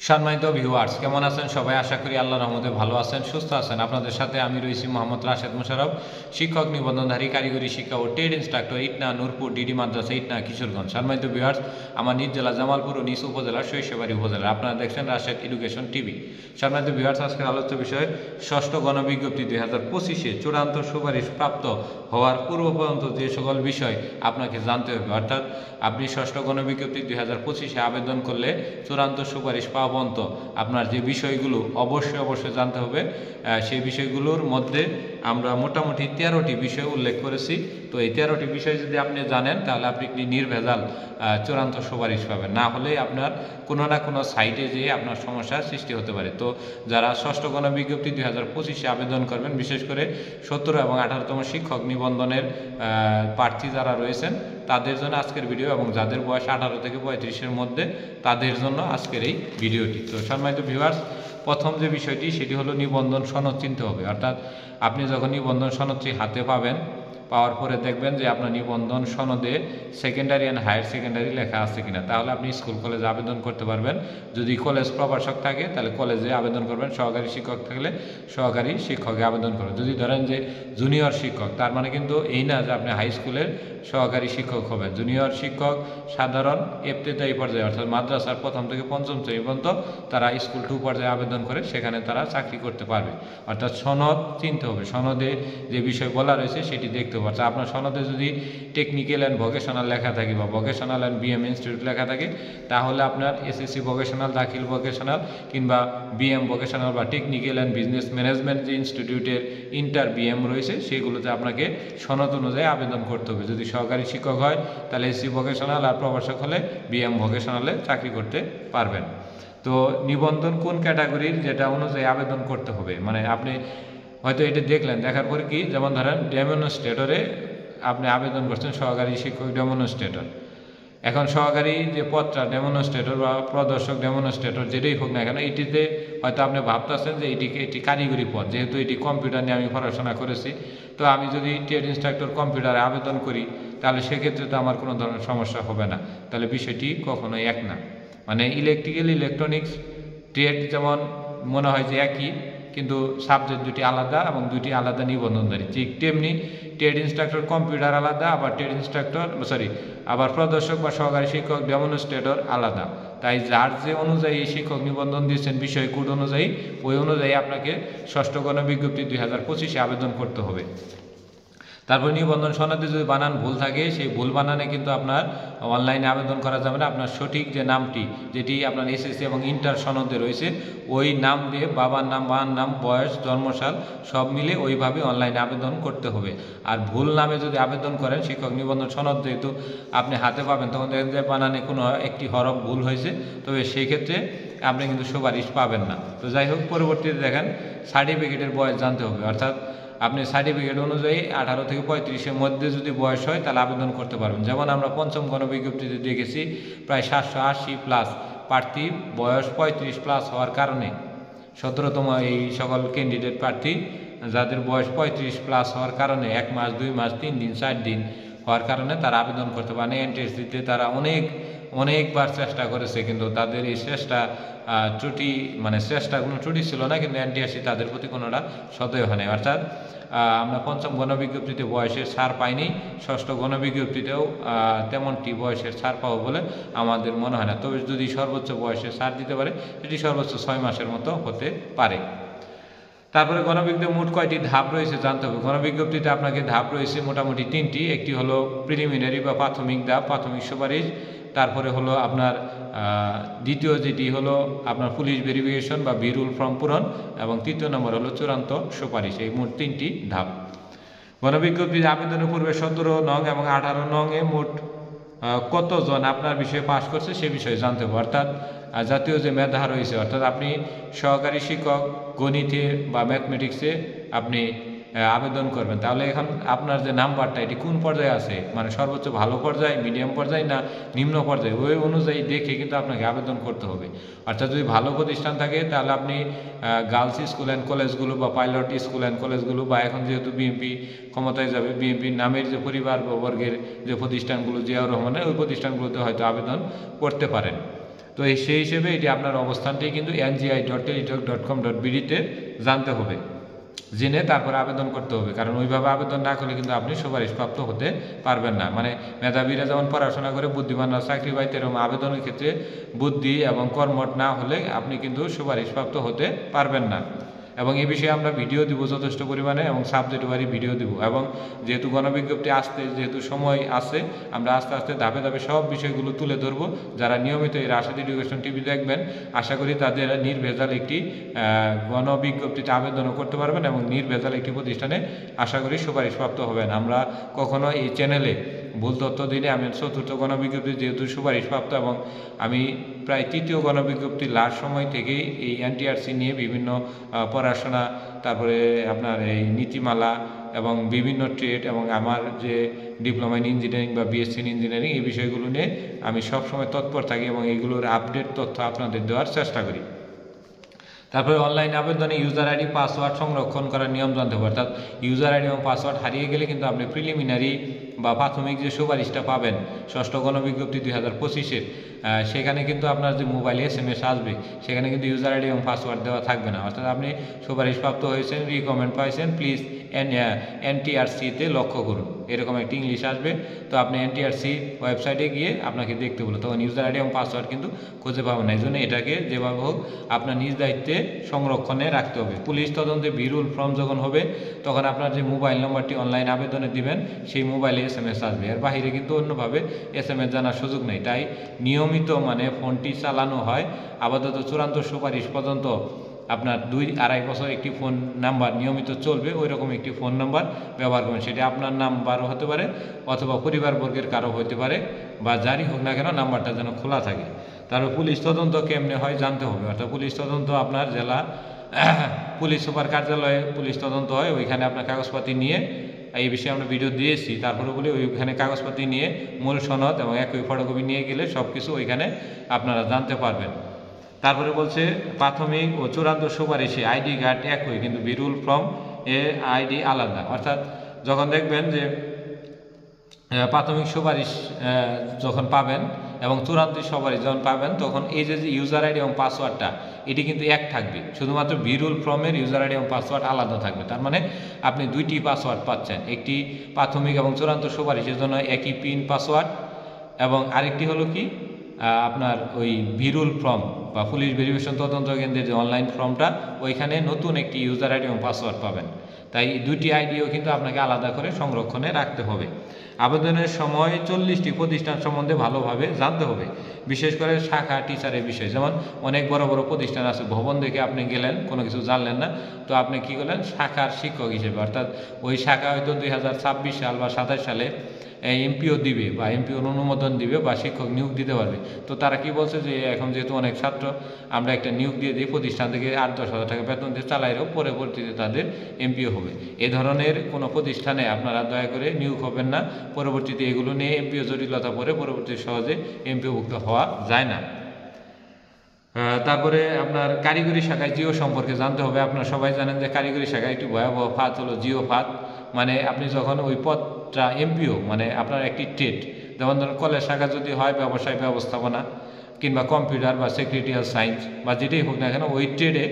সম্মানিত ভিউয়ার্স, কেমন আছেন সবাই? আশা করি আল্লাহর রহমতে ভালো আছেন, সুস্থ আছেন। আপনাদের সাথে আমি রয়েছি মোহাম্মদ রাশেদ মোশাররফ, শিক্ষক নিবন্ধনধারী, কারিগরি শিক্ষা ও trade instructor, Itna, Nurpur, DD মাদ্রাসা, ইটনা, কিশোরগঞ্জ। সম্মানিত ভিউয়ার্স, আমার নিজ জেলা জামালপুর ও নিজ উপজেলার শৈশবাড়ি উপজেলা। আপনারা দেখছেন রাশেদ এডুকেশন টিভি। সম্মানিত ভিউয়ার্স, আজকের আলোচ্য বিষয় ষষ্ঠ গণবিজ্ঞপ্তি 2025-এ চূড়ান্ত সুপারিশ প্রাপ্ত হওয়ার পূর্ব পর্যন্ত যে সকল বিষয় আপনাকে জানতে হবে, অর্থাৎ আপনি ষষ্ঠ গণবিজ্ঞপ্তি 2025-এ আবেদন করলে চূড়ান্ত সুপারিশ পাওয়া পর্যন্ত আপনার যে বিষয়গুলো অবশ্যই জানতে হবে, সেই বিষয়গুলোর মধ্যে আমরা মোটামুটি 13টি বিষয় উল্লেখ করেছি। তো এই 13টি বিষয় যদি আপনি জানেন তাহলে আপনি নির্ভেজাল চূড়ান্ত সুপারিশ পাবেন, না হলে আপনার কোনো না কোনো সাইটে যেয়ে আপনার সমস্যার সৃষ্টি হতে পারে। তো যারা ষষ্ঠ গণবিজ্ঞপ্তি 2025-এ আবেদন করবেন, বিশেষ করে 17 এবং 18তম শিক্ষক নিবন্ধনের প্রার্থী যারা রয়েছেন তাদের জন্য আজকের ভিডিও, এবং যাদের বয়স 18 থেকে 35-এর মধ্যে তাদের জন্য আজকের এই ভিডিওটি। তো সম্মানিত ভিউয়ার্স, প্রথম যে বিষয়টি সেটি হলো নিবন্ধন সনদ চিনতে হবে। অর্থাৎ আপনি যখন নিবন্ধন সনদটি হাতে পাবেন, পাওয়ার পরে দেখবেন যে আপনার নিবন্ধন সনদে সেকেন্ডারি অ্যান্ড হায়ার সেকেন্ডারি লেখা আছে কিনা, তাহলে আপনি স্কুল কলেজে আবেদন করতে পারবেন। যদি কলেজ প্রভাষক থাকে তাহলে কলেজে আবেদন করবেন, সহকারী শিক্ষক থাকলে সহকারী শিক্ষকে আবেদন করবেন। যদি ধরেন যে জুনিয়র শিক্ষক, তার মানে কিন্তু এই না যে আপনি হাই স্কুলের সহকারী শিক্ষক হবেন। জুনিয়র শিক্ষক সাধারণ ইবতেদায়ী পর্যায়ে, অর্থাৎ মাদ্রাসার প্রথম থেকে পঞ্চম শ্রেণী পর্যন্ত তারা স্কুল 2 পর্যায়ে আবেদন করে সেখানে তারা চাকরি করতে পারবে। অর্থাৎ সনদ চিনতে হবে, সনদে যে বিষয় বলা রয়েছে সেটি দেখতে হবে। অর্থাৎ আপনার সনদে যদি টেকনিক্যাল অ্যান্ড ভোকেশনাল লেখা থাকে বা ভোকেশনাল অ্যান্ড বিএম ইনস্টিটিউট লেখা থাকে, তাহলে আপনার এসএসসি ভোকেশনাল, দাখিল ভোকেশনাল কিংবা বিএম ভোকেশনাল বা টেকনিক্যাল অ্যান্ড বিজনেস ম্যানেজমেন্ট যে ইনস্টিটিউটের ইন্টার বিএম রয়েছে সেগুলোতে আপনাকে সনদ অনুযায়ী আবেদন করতে হবে। যদি সহকারী শিক্ষক হয় তাহলে এসসি ভোকেশনাল, আর প্রভাষক হলে বিএম ভোকেশনালে চাকরি করতে পারবেন। তো নিবন্ধন কোন ক্যাটাগরির যেটা অনুযায়ী আবেদন করতে হবে, মানে আপনি হয়তো এটা দেখলেন, দেখার পরে কি, যেমন ধরেন ডেমনস্ট্রেটরে আপনি আবেদন করছেন, সহকারী শিক্ষক ডেমনস্ট্রেটর। এখন সহকারী যে পদটা ডেমনস্ট্রেটর বা প্রদর্শক ডেমনস্ট্রেটর যেটাই হোক না কেন, এটিতে হয়তো আপনি ভাবতেছেন যে এটি কারিগরি পদ, যেহেতু এটি কম্পিউটার নিয়ে আমি পড়াশোনা করেছি, তো আমি যদি ট্রেড ইনস্ট্রাক্টর কম্পিউটারে আবেদন করি তাহলে সেক্ষেত্রে তো আমার কোনো ধরনের সমস্যা হবে না। তাহলে বিষয়টি কখনোই এক না। মানে ইলেকট্রিক্যাল, ইলেকট্রনিক্স, ট্রেড যেমন মনে হয় যে একই, কিন্তু সাবজেক্ট দুটি আলাদা এবং দুটি আলাদা নিবন্ধনধারী। ঠিক তেমনি ট্রেড ইনস্ট্রাক্টর কম্পিউটার আলাদা, আবার প্রদর্শক বা সহকারী শিক্ষক ডেমনস্ট্রেটর আলাদা। তাই যার যে অনুযায়ী শিক্ষক নিবন্ধন দিয়েছেন বিষয় কোড অনুযায়ী, ওই অনুযায়ী আপনাকে ষষ্ঠ গণবিজ্ঞপ্তি 2025-এ আবেদন করতে হবে। তারপর নিবন্ধন সনদে যদি বানান ভুল থাকে, সেই ভুল বানানে কিন্তু আপনার অনলাইনে আবেদন করা যাবে না। আপনার সঠিক যে নামটি, যেটি আপনার এসএসসি এবং ইন্টার সনদে রয়েছে, ওই নাম দিয়ে বাবার নাম, মার নাম, বয়স, জন্মসাল সব মিলে ওইভাবে অনলাইনে আবেদন করতে হবে। আর ভুল নামে যদি আবেদন করেন, শিক্ষক নিবন্ধন সনদ যেহেতু আপনি হাতে পাবেন, তখন দেখেন যে বানানে কোনো একটি হরফ ভুল হয়েছে, তবে সেই ক্ষেত্রে আপনি কিন্তু সুপারিশ পাবেন না। তো যাই হোক, পরবর্তীতে দেখেন সার্টিফিকেটের বয়স জানতে হবে। অর্থাৎ আপনি সার্টিফিকেট অনুযায়ী 18 থেকে 35-এর মধ্যে যদি বয়স হয় তাহলে আবেদন করতে পারবেন। যেমন আমরা পঞ্চম গণবিজ্ঞপ্তিতে দেখেছি প্রায় 780+ প্রার্থী বয়স 35+ হওয়ার কারণে, 17তম এই সকল ক্যান্ডিডেট প্রার্থী যাদের বয়স 35+ হওয়ার কারণে 1 মাস, 2 মাস, 3 দিন, 4 দিন হওয়ার কারণে তারা আবেদন করতে পারে। এন্ট্রেন্স দিতে তারা অনেকবার চেষ্টা করেছে, কিন্তু তাদের এই চেষ্টা চেষ্টা কোনো ত্রুটি ছিল না, কিন্তু এনটিআরসি তাদের প্রতি কোনোটা সদয় হয় নাই। অর্থাৎ আমরা পঞ্চম গণবিজ্ঞপ্তিতে বয়সের ছাড় পাইনি, ষষ্ঠ গণবিজ্ঞপ্তিতেও তেমনটি বয়সের ছাড় পাবো বলে আমাদের মনে হয় না। তবে যদি সর্বোচ্চ বয়সের ছাড় দিতে পারে, সেটি সর্বোচ্চ 6 মাসের মতো হতে পারে। তারপরে গণবিজ্ঞপ্তি মোট কয়টি ধাপ রয়েছে জানতে হবে। গণবিজ্ঞপ্তিতে আপনাকে ধাপ রয়েছে মোটামুটি 3টি। একটি হলো প্রিলিমিনারি বা প্রাথমিক ধাপ, প্রাথমিক সুপারিশ। তারপরে হলো আপনার দ্বিতীয় যেটি হলো আপনার পুলিশ ভেরিফিকেশন বা বিরুল ফর্ম পূরণ, এবং তৃতীয় নম্বর হলো চূড়ান্ত সুপারিশ। এই মোট 3টি ধাপ। গণবিজ্ঞপ্তিতে আবেদনের পূর্বে 17 নং এবং 18 নংয়ে মোট কতজন আপনার বিষয়ে পাশ করছে সে বিষয়ে জানতে হবে। অর্থাৎ জাতীয় যে মেধা রয়েছে, অর্থাৎ আপনি সহকারী শিক্ষক গণিতে বা ম্যাথমেটিক্সে আপনি আবেদন করবেন, তাহলে এখন আপনার যে নাম্বারটা এটি কোন পর্যায়ে আছে, মানে সর্বোচ্চ ভালো পর্যায়ে, মিডিয়াম পর্যায়ে না নিম্ন পর্যায়ে, ওই অনুযায়ী দেখে কিন্তু আপনাকে আবেদন করতে হবে। অর্থাৎ যদি ভালো প্রতিষ্ঠান থাকে তাহলে আপনি গার্লস স্কুল অ্যান্ড কলেজগুলো বা পাইলট স্কুল অ্যান্ড কলেজগুলো, বা এখন যেহেতু বিএনপি ক্ষমতায় যাবে, বিএনপির নামের যে পরিবার বর্গের যে প্রতিষ্ঠানগুলো, জিয়াউর রহমানের, ওই প্রতিষ্ঠানগুলোতে হয়তো আবেদন করতে পারেন। তো সেই হিসেবে এটি আপনার অবস্থানটি কিন্তু ngi.teletalk.com.bd-তে জানতে হবে, জেনে তারপরে আবেদন করতে হবে। কারণ ওইভাবে আবেদন না করলে কিন্তু আপনি সুপারিশপ্রাপ্ত হতে পারবেন না। মানে মেধাবীরা যেমন পড়াশোনা করে বুদ্ধিমানরা চাকরি পায়, এরকম আবেদনের ক্ষেত্রে বুদ্ধি এবং কর্মঠ না হলে আপনি কিন্তু সুপারিশপ্রাপ্ত হতে পারবেন না। এবং এই বিষয়ে আমরা ভিডিও দিব যথেষ্ট পরিমাণে, এবং সাবজেক্ট ওয়ারি ভিডিও দিব। এবং যেহেতু গণবিজ্ঞপ্তি আসতে যেহেতু সময় আছে, আমরা আস্তে আস্তে ধাপে ধাপে সব বিষয়গুলো তুলে ধরবো। যারা নিয়মিত এই রাশেদ এডুকেশন টিভি দেখবেন, আশা করি তাদের নির্ভেজাল একটি গণবিজ্ঞপ্তিতে আবেদনও করতে পারবেন এবং নির্ভেজাল একটি প্রতিষ্ঠানে আশা করি সুপারিশপ্রাপ্ত হবেন। আমরা কখনো এই চ্যানেলে ভুল তথ্য দিলে, আমি চতুর্থ গণবিজ্ঞপ্তি যেহেতু সুপারিশপ্রাপ্ত এবং আমি প্রায় তৃতীয় গণবিজ্ঞপ্তির লাস্ট সময় থেকেই এই এনটিআরসি নিয়ে বিভিন্ন পড়াশোনা, তারপরে আপনার এই নীতিমালা এবং বিভিন্ন ট্রেড এবং আমার যে ডিপ্লোমা ইন ইঞ্জিনিয়ারিং বা বিএসসি ইন ইঞ্জিনিয়ারিং, এই বিষয়গুলো নিয়ে আমি সবসময় তৎপর থাকি এবং এইগুলোর আপডেট তথ্য আপনাদের দেওয়ার চেষ্টা করি। তারপরে অনলাইন আবেদনে ইউজার আইডি পাসওয়ার্ড সংরক্ষণ করার নিয়ম জানতে হবে। অর্থাৎ ইউজার আইডি এবং পাসওয়ার্ড হারিয়ে গেলে কিন্তু আপনি প্রিলিমিনারি বা প্রাথমিক যে সুপারিশটা পাবেন ষষ্ঠ গণবিজ্ঞপ্তি 2025-এর, সেখানে কিন্তু আপনার যে মোবাইলে SMS আসবে, সেখানে কিন্তু ইউজার আইডি এবং পাসওয়ার্ড দেওয়া থাকবে না। অর্থাৎ আপনি সুপারিশপ্রাপ্ত হয়েছেন, রিকমেন্ড পাইছেন, প্লিজ এনটিআরসিতে লক্ষ্য করুন, এরকম একটি ইংলিশ আসবে। তো আপনি এনটিআরসি ওয়েবসাইটে গিয়ে আপনাকে দেখতে বলো, তখন ইউজার আইডি এবং পাসওয়ার্ড কিন্তু খুঁজে পাবেন না। এই জন্য এটাকে যেভাবে হোক আপনার নিজ দায়িত্বে সংরক্ষণে রাখতে হবে। পুলিশ তদন্তে বিরুল ফর্ম যখন হবে, তখন আপনার যে মোবাইল নম্বরটি অনলাইন আবেদনে দিবেন, সেই মোবাইলে SMS আসবে। এর বাহিরে কিন্তু অন্যভাবে SMS জানার সুযোগ নেই। তাই নিয়মিত মানে ফোনটি চালানো হয় আপাতত চূড়ান্ত সুপারিশ পর্যন্ত আপনার 2-2.5 বছর একটি ফোন নাম্বার নিয়মিত চলবে, ওই রকম একটি ফোন নাম্বার ব্যবহার করবেন। সেটা আপনার নাম্বারও হতে পারে অথবা পরিবারবর্গের কারো হতে পারে, বা যারই হোক না কেন নাম্বারটা যেন খোলা থাকে। তারপর পুলিশ তদন্ত কেমনে হয় জানতে হবে। অর্থাৎ পুলিশ তদন্ত আপনার জেলা পুলিশ সুপার কার্যালয়ে পুলিশ তদন্ত হয়, ওইখানে আপনার কাগজপাতি নিয়ে, এই বিষয়ে আমরা ভিডিও দিয়েছি, তারপরে বলি ওইখানে কাগজপাতি নিয়ে মূল সনদ এবং একই ফটোকপি নিয়ে গেলে সব কিছু ওইখানে আপনারা জানতে পারবেন। তারপরে বলছে প্রাথমিক ও চূড়ান্ত সুপারিশে আইডি কার্ড একই, কিন্তু বিরুল ফর্ম এ আইডি আলাদা। অর্থাৎ যখন দেখবেন যে প্রাথমিক সুপারিশ যখন পাবেন এবং চূড়ান্ত সুপারিশ যখন পাবেন, তখন এই যে ইউজার আইডি এবং পাসওয়ার্ডটা এটি কিন্তু এক থাকবে, শুধুমাত্র বিরুল ফর্মের ইউজার আইডি এবং পাসওয়ার্ড আলাদা থাকবে। তার মানে আপনি দুইটি পাসওয়ার্ড পাচ্ছেন, একটি প্রাথমিক এবং চূড়ান্ত সুপারিশের জন্য একই পিন পাসওয়ার্ড, এবং আরেকটি হলো কি আপনার ওই বিরুল ফর্ম বা পুলিশ ভেরিফিকেশন তদন্ত কেন্দ্রের যে অনলাইন ফর্মটা, ওইখানে নতুন একটি ইউজার আইডি এবং পাসওয়ার্ড পাবেন। তাই দুইটি আইডিও কিন্তু আপনাকে আলাদা করে সংরক্ষণে রাখতে হবে। আবেদনের সময় 40টি প্রতিষ্ঠান সম্বন্ধে ভালোভাবে জানতে হবে, বিশেষ করে শাখা টিচারের বিষয়। যেমন অনেক বড় বড় প্রতিষ্ঠান আছে, ভবন দেখে আপনি গেলেন, কোনো কিছু জানলেন না, তো আপনি কি করলেন শাখার শিক্ষক হিসেবে, অর্থাৎ ওই শাখা হয়তো 2026 সাল বা 27 সালে এমপিও দিবে বা এমপিওর অনুমোদন দিবে বা শিক্ষক নিয়োগ দিতে পারবে। তো তারা কি বলছে যে এখন যেহেতু অনেক ছাত্র, আমরা একটা নিয়োগ দিয়ে দিই, প্রতিষ্ঠান থেকে 8-10 হাজার টাকা বেতন দিয়ে চালাইলেও পরবর্তীতে তাদের এমপিও হবে। এই ধরনের কোনো প্রতিষ্ঠানে আপনারা দয়া করে নিয়োগ হবেন না। পরবর্তীতে এগুলো নিয়ে এমপিও জটিলতা পড়ে পরবর্তীতে সহজে এমপিওভুক্ত হওয়া যায় না। তারপরে আপনার কারিগরি শাখায় জিও সম্পর্কে জানতে হবে। আপনারা সবাই জানেন যে কারিগরি শাখায় একটি ভয়াবহ ফাঁদ হলো জিও ফাঁদ। মানে আপনি যখন ওই পদটা এমপিও, মানে আপনার একটি ট্রেড, যেমন ধরুন কলেজ শাখা যদি হয় ব্যবসায় ব্যবস্থাপনা কিংবা কম্পিউটার বা সেক্রেটারিয়াল সায়েন্স বা যেটাই হোক না কেন, ওই ট্রেডে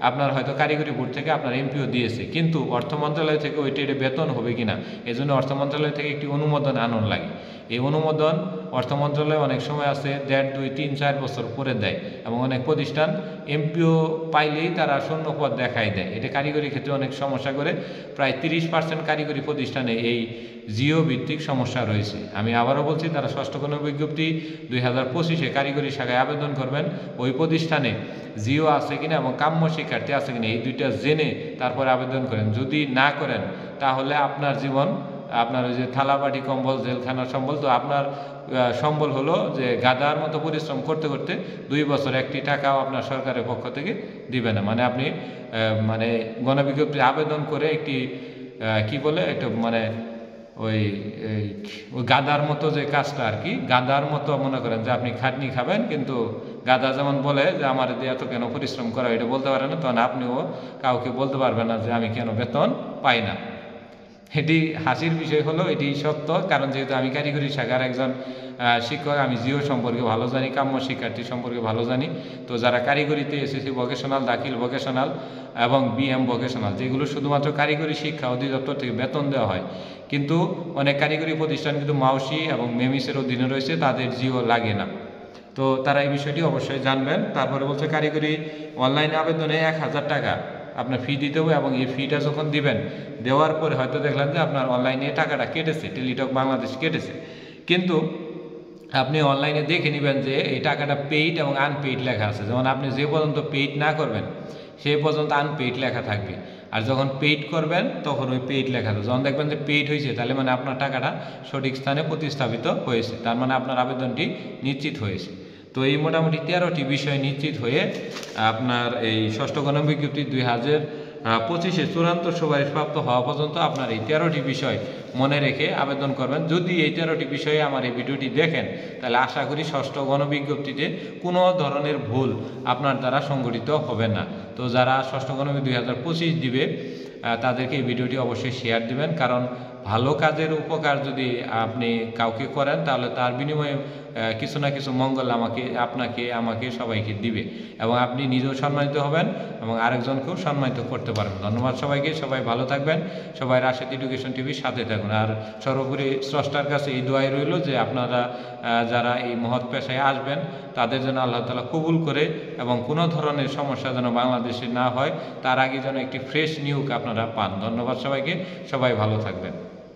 আপনার হয়তো কারিগরি বোর্ড থেকে আপনার এমপিও দিয়েছে, কিন্তু অর্থ মন্ত্রণালয় থেকে ওই ট্রেডে বেতন হবে কিনা, এই জন্য অর্থ মন্ত্রণালয় থেকে একটি অনুমোদন আনন লাগে। এই অনুমোদন অর্থ মন্ত্রণালয় অনেক সময় আছে 1.5, 2, 3, 4 বছর পরে দেয়, এবং অনেক প্রতিষ্ঠান এমপিও পাইলেই তারা শূন্য পদ দেখাই দেয়। এটা কারিগরি ক্ষেত্রে অনেক সমস্যা করে। প্রায় 30% কারিগরি প্রতিষ্ঠানে এই জিও ভিত্তিক সমস্যা রয়েছে। আমি আবারও বলছি, তারা ষষ্ঠ গণবিজ্ঞপ্তি 2025-এ কারিগরি শাখায় আবেদন করবেন, ওই প্রতিষ্ঠানে জিও আছে কিনা এবং কাম্য শিক্ষার্থী আছে কিনা, এই দুইটা জেনে তারপরে আবেদন করেন। যদি না করেন তাহলে আপনার জীবন, আপনার ওই যে থালাবাটি কম্বল, জেলখানার সম্বল, তো আপনার সম্বল হলো যে গাদার মতো পরিশ্রম করতে করতে 2 বছর একটি টাকাও আপনার সরকারের পক্ষ থেকে দিবে না। মানে আপনি মানে গণবিজ্ঞপ্তি আবেদন করে একটি কি বলে একটা মানে ওই গাদার মতো যে কাজটা আর কি, গাদার মতো মনে করেন যে আপনি খাটনি খাবেন, কিন্তু গাদা যেমন বলে যে আমার দিয়ে এত কেন পরিশ্রম করা, এটা বলতে পারে না, তখন আপনিও কাউকে বলতে পারবেন না যে আমি কেন বেতন পাই না। এটি হাসির বিষয় হলো এটি সত্য, কারণ যেহেতু আমি কারিগরি শাখার একজন শিক্ষক, আমি জিও সম্পর্কে ভালো জানি, কাম্য শিক্ষার্থী সম্পর্কে ভালো জানি। তো যারা কারিগরিতে এসএসসি ভোকেশনাল, দাখিল ভোকেশনাল এবং বিএম ভোকেশনাল, যেগুলো শুধুমাত্র কারিগরি শিক্ষা অধিদপ্তর থেকে বেতন দেওয়া হয়, কিন্তু অনেক কারিগরি প্রতিষ্ঠান কিন্তু মাউসি এবং মেমিসের অধীনে রয়েছে, তাদের জিও লাগে না। তো তারা এই বিষয়টি অবশ্যই জানবেন। তারপরে বলছে কারিগরি অনলাইনে আবেদনে 1000 টাকা আপনার ফি দিতে হবে, এবং এই ফিটা যখন দিবেন, দেওয়ার পরে হয়তো দেখলেন যে আপনার অনলাইনে টাকাটা কেটেছে, টেলিটক বাংলাদেশ কেটেছে, কিন্তু আপনি অনলাইনে দেখে নেবেন যে এই টাকাটা পেইড এবং আনপেইড লেখা আছে। যেমন আপনি যে পর্যন্ত পেইড না করবেন সেই পর্যন্ত আনপেইড লেখা থাকবে, আর যখন পেইড করবেন তখন ওই পেইড লেখা থাকবে। যখন দেখবেন যে পেইড হয়েছে, তাহলে মানে আপনার টাকাটা সঠিক স্থানে প্রতিস্থাপিত হয়েছে, তার মানে আপনার আবেদনটি নিশ্চিত হয়েছে। তো এই মোটামুটি 13টি বিষয় নিশ্চিত হয়ে আপনার এই ষষ্ঠ গণবিজ্ঞপ্তি 2025 চূড়ান্ত সুপারিশপ্রাপ্ত হওয়া পর্যন্ত আপনার এই 13টি বিষয় মনে রেখে আবেদন করবেন। যদি এই 13টি বিষয়ে আমার এই ভিডিওটি দেখেন, তাহলে আশা করি ষষ্ঠ গণবিজ্ঞপ্তিতে কোনো ধরনের ভুল আপনার দ্বারা সংঘটিত হবে না। তো যারা ষষ্ঠ গণবিজ্ঞপ্তি 2025 দিবে তাদেরকে এই ভিডিওটি অবশ্যই শেয়ার দিবেন, কারণ ভালো কাজের উপকার যদি আপনি কাউকে করেন, তাহলে তার বিনিময়ে কিছু না কিছু মঙ্গল আমাকে সবাইকে দিবে, এবং আপনি নিজেও সম্মানিত হবেন এবং আরেকজনকেও সম্মানিত করতে পারবেন। ধন্যবাদ সবাইকে, সবাই ভালো থাকবেন, সবাই রাশেদ এডুকেশন টিভির সাথে থাকুন। আর সর্বোপরি স্রষ্টার কাছে এই দোয়াই রইল যে আপনারা যারা এই মহৎ পেশায় আসবেন, তাদের জন্য আল্লাহ তাআলা কবুল করে, এবং কোনো ধরনের সমস্যা যেন বাংলাদেশে না হয়, তার আগে যেন একটি ফ্রেশ নিয়োগ আপনারা পান। ধন্যবাদ সবাইকে, সবাই ভালো থাকবেন।